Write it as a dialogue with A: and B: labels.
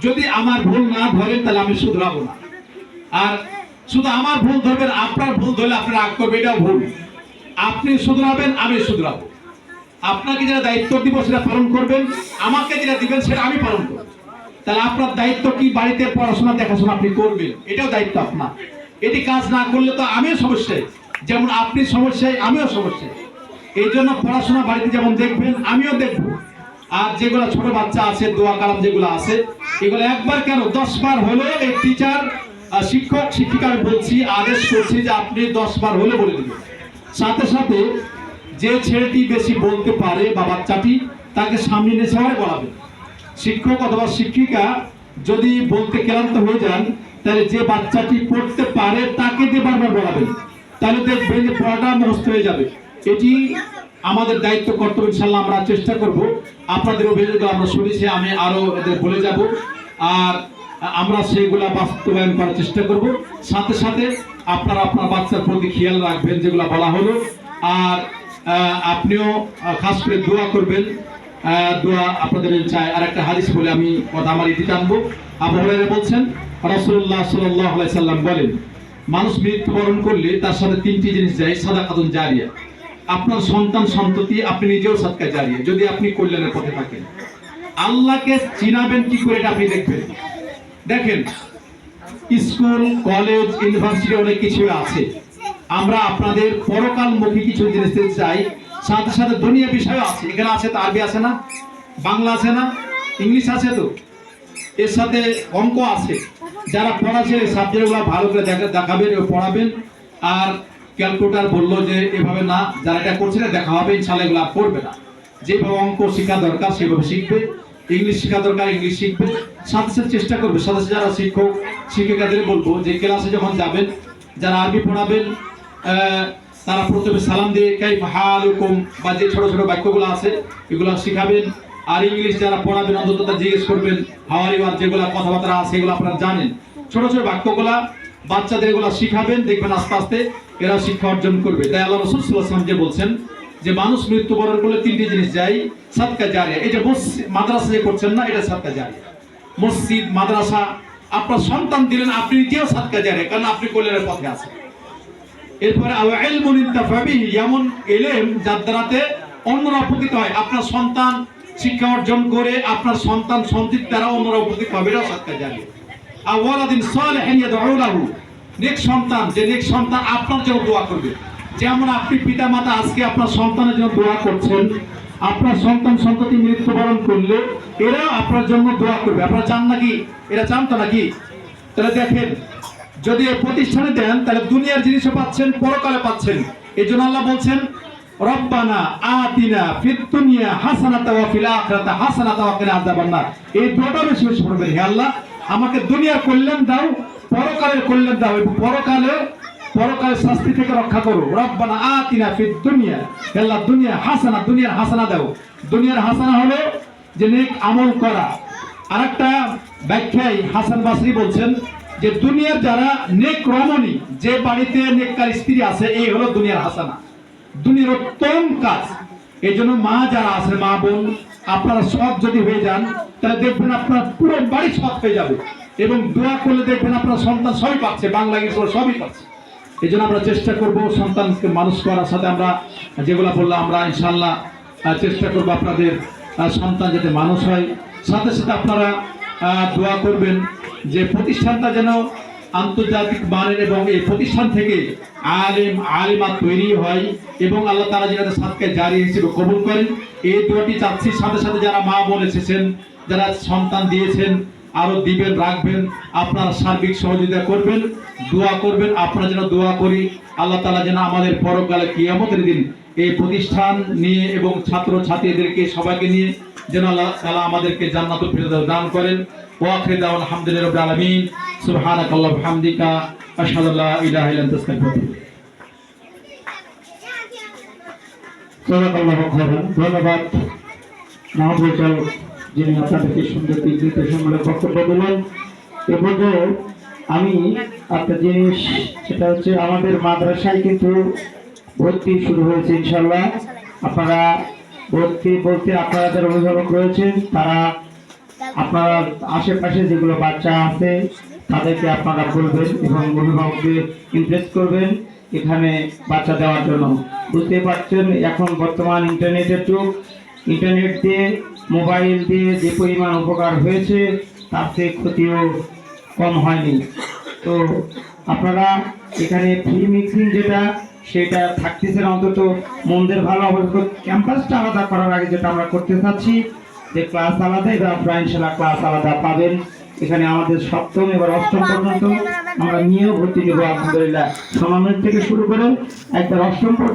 A: যদি আমার ভুল না ধরেন তাহলে আমি শুধরাবো না। আর শুধু আমার ভুল ধরবেন, আপনার ভুল ধরলে আপনার রাগ করবে, এটাও ভুল। আপনি শুধরাবেন, আমি শুধরাবো। আপনাকে যেটা দায়িত্ব দিব সেটা পালন করবেন, আমাকে যেটা দিবেন সেটা আমি পালন করব। তাহলে আপনার দায়িত্ব কি? বাড়িতে পড়াশোনা দেখাশোনা আপনি করবেন, এটাও দায়িত্ব আপনার। এটি কাজ না করলে তো আমিও সমস্যায়, যেমন আপনি সমস্যায় আমিও সমস্যায়। এই জন্য পড়াশোনা বাড়িতে যেমন দেখবেন আমিও দেখবো। আর যেগুলো ছোট বাচ্চা আছে, দোয়া কালাম যেগুলো আছে, এগুলো একবার কেন 10 বার হলে এই টিচার, শিক্ষক শিক্ষিকা আমি বলছি, আদেশ করছি যে আপনি 10 বার হলে বলে দিবেন। সাথে সাথে যে ছেলেটি বেশি বলতে পারে বা বাচ্চাটি, তাকে সামনে নিয়ে সবাই বলাবেন। শিক্ষক অথবা শিক্ষিকা যদি বলতে ক্লান্ত হয়ে যান, তাহলে যে বাচ্চাটি পড়তে পারে তাকে দিয়ে বারবার বলাবেন, তাহলে দেখবেন যে পড়াটা মুখস্থ হয়ে যাবে। এটি আমাদের দায়িত্ব, কর্তব্য। ইনশাআল্লাহ আমরা চেষ্টা করব। আপনাদের অভিযোগ আমরা শুনেছি, আমি আরো এদের বলে যাব, আর আমরা সেগুলা বাস্তবায়ন করার চেষ্টা করব। সাথে সাথে আপনারা আপনার বাচ্চার প্রতি খেয়াল রাখবেন যেগুলো বলা হলো। আর আপনিও খাস করে দোয়া করবেন। দোয়া আপনাদের চাই। আর একটা হাদিস বলে আমি কথা আমার ইতি টানবো। আবু হুরায়রা বলছেন, রাসূলুল্লাহ সাল্লাল্লাহু আলাইহি সাল্লাম বলেন, মানুষ মৃত্যুবরণ করলে তার সাথে 3টি জিনিস যায়, সাদাকাতুন জারিয়া। আপনার সন্তান সন্ততি, আপনি নিজেও সাদকা জারিয়া, যদি আপনি কল্যাণের পথে থাকেন। আল্লাহকে চিনাবেন কি করে এটা আপনি দেখবেন। দেখেন, স্কুল কলেজ ইউনিভার্সিটি অনেক কিছু আছে, আমরা আপনাদের পরকালমুখী কিছু জিনিস চাই। সাথে সাথে দুনিয়া বিষয় আছে, এখানে আছে তো, আরবি আছে না, বাংলা আছে না, ইংলিশ আছে তো, এর সাথে অঙ্ক আছে। যারা পড়াচ্ছে সাবজেক্টগুলো ভালো করে দেখাবেন ও পড়াবেন। আর ক্যালকুলেটার বললো যে এভাবে না, যারা এটা করছে না দেখা হবে, ইনশাআল্লাহ এগুলো পড়বে না। যেভাবে অঙ্ক শেখা দরকার সেভাবে শিখবে, ইংলিশ শেখা দরকার ইংলিশ শিখবে। সাথে সাথে চেষ্টা করবে, সাথে সাথে যারা শিক্ষক শিক্ষিকাদের বলবো যে ক্লাসে যখন যাবেন, যারা আরবি পড়াবেন, তারা প্রথমে সালাম দিয়ে কাইফা হালুকুম বা যে ছোট ছোট বাক্যগুলো আছে এগুলো শিখাবেন। আর ইংলিশ যারা পড়াবেন অন্তত তা জিজ্ঞেস করবেন হাউ আর ইউ, আর যেগুলো কথাবার্তা আছে এগুলো আপনারা জানেন, ছোট ছোট বাক্যগুলা বাচ্চাদের এগুলো শিখাবেন। দেখবেন আস্তে আস্তে এরা শিক্ষা অর্জন করবে। তাই আল্লাহ রাসূল সাল্লাল্লাহু আলাইহি ওয়াসাল্লাম যে বলছেন যে মানুষ মৃত্যুবরণ করলে 3টি জিনিস যায়, সাদকা জারিয়া। এই যে মাদ্রাসা যে করছেন না, এটা সাদকা জারিয়া। মসজিদ মাদ্রাসা আপনার সন্তান দিলেন, আপনি নিজেও সাদকা জারিয়া, কারণ আপনি কল্যাণের পথে আছেন। এরপরে ইলমুন ইনতাফা বিহি, এমন ইলম যার দ্বারাতে অন্যরা উপকৃত হয়। আপনার সন্তান শিক্ষা অর্জন করে আপনার সন্তান সন্ততির দ্বারা অন্যরা উপকৃত হবে, এটা সাদকা জারিয়া। আর ওয়ালাদিন সালিহিন ইয়াদউ লাহু, নেক সন্তান, যে নেক সন্তান আপনার জন্য দোয়া করবে। যেমন আপনি পিতামাতা আজকে আপনার সন্তানের জন্য দোয়া করছেন, আপনার সন্তান সন্ততি মৃত্যুবরণ করলে এরা আপনার জন্য দোয়া করবে। আপনারা চান নাকি? এরা চান তো নাকি? তাহলে দেখেন, যদি এই প্রতিষ্ঠানে দেন তাহলে দুনিয়ার জিনিসও পাচ্ছেন, পরকালে পাচ্ছেন। এই জন্য আল্লাহ বলছেন, রব্বানা আতিনা ফিদ দুনিয়া হাসানাতাও ওয়া ফিল আখিরাতি হাসানাতাও ওয়া কিনা আযাবান নার। এই দুটো বেশি বেশি পড়বেন। হে আল্লাহ, আমাকে দুনিয়ার কল্যাণ দাও, পরকালের কল্যাণ দাও, এবং পরকালের শাস্তি থেকে রক্ষা করো। রব্বানা আতিনা ফিদ দুনিয়া, হে আল্লাহ দুনিয়া হাসানা, দুনিয়ার হাসানা দাও। দুনিয়ার হাসানা হলো যে নেক আমল করা। আরেকটা ব্যাখ্যায় হাসান বসরি বলছেন যে দুনিয়ার যারা নেক রমণী, যে বাড়িতে নেককার স্ত্রী আছে, এই হলো দুনিয়ার হাসানা, দুনিয়ার উত্তম কাজ। এই জন্য মা যারা আছে, মা বোন, আপনারা সৎ যদি হয়ে যান তাহলে দেখবেন আপনার পুরো বাড়ি সৎ হয়ে যাবে, এবং দোয়া করলে দেখবেন আপনার সন্তান সবই পাচ্ছে, বাংলা ইংলিশ সবই পাচ্ছে। এই জন্য আমরা চেষ্টা করব সন্তানকে মানুষ করার সাথে, আমরা যেগুলো বললাম আমরা ইনশাআল্লাহ চেষ্টা করব আপনাদের সন্তান যাতে মানুষ হয়। সাথে সাথে আপনারা দোয়া করবেন যে প্রতিষ্ঠানটা যেন আন্তর্জাতিক মানের, এবং এই প্রতিষ্ঠান থেকে আলেম আলিমা তৈরি হয়, এবং আল্লাহ তাআলা যেন সাদকা জারিয়া হিসেবে কবুল করেন। এই দোয়াটি চাচ্ছি। সাথে সাথে যারা মা বোন এসেছেন, যারা সন্তান দিয়েছেন, আরো দিবেন, রাখবেন, আপনারা সার্বিক সহযোগিতা করবেন, দোয়া করবেন। আপনারা যেন দোয়া করি আল্লাহ তাআলা যেন আমাদের পরকালে কিয়ামতের দিন এই প্রতিষ্ঠান নিয়ে এবং ছাত্র ছাত্রীদেরকে সবাইকে নিয়ে যেন আল্লাহ তাআলা আমাদেরকে জান্নাতুল ফিরদাউস দান করেন। ওয়া আখিরু দাওয়ানা আলহামদুলিল্লাহি রাব্বিল আলামিন। সুবহানাকাল্লাহু ওয়া বিহামদিকা আশহাদু আল্লা ইলাহা ইল্লা আনতা আস্তাগফিরুকা।
B: সাদাকাল্লাহু খায়রান। ধন্যবাদ মহাপরিচালক, যিনি আপনাদেরকে সুন্দর দিকনির্দেশমূলক বক্তব্য দিলেন। এ পর্যায়ে আমি একটা জিনিস, সেটা হচ্ছে আমাদের মাদ্রাসায় কিন্তু ভর্তি শুরু হয়েছে ইনশাআল্লাহ। আপনারা ভর্তি বলতে আপনারা যারা অভিভাবক রয়েছেন তারা আপনারা আশেপাশে যেগুলো বাচ্চা আছে তাদেরকে আপনারা বলবেন এবং অভিভাবকদের ইমপ্রেস করবেন এখানে বাচ্চা দেওয়ার জন্য। বুঝতে পারছেন এখন বর্তমান ইন্টারনেটের যুগ, ইন্টারনেট দিয়ে মোবাইল দিয়ে যে পরিমাণ উপকার হয়েছে তার চেয়ে ক্ষতিও কম হয়নি। তো আপনারা এখানে ফ্রি মিক্সিং যেটা সেটা থাকতেছে না, অন্তত মন্দের ভালো অবস্থা ক্যাম্পাসটা আলাদা করার আগে যেটা আমরা করতে চাচ্ছি যে ক্লাস আলাদা, এবার আপনারা ইনশাল্লাহ ক্লাস আলাদা পাবেন। এখানে আমাদের সপ্তম এবার অষ্টম পর্যন্ত আমরা নিয়েও ভর্তি নেবো আলহামদুলিল্লাহ, সমানের থেকে শুরু করে একবার অষ্টম পর্যন্ত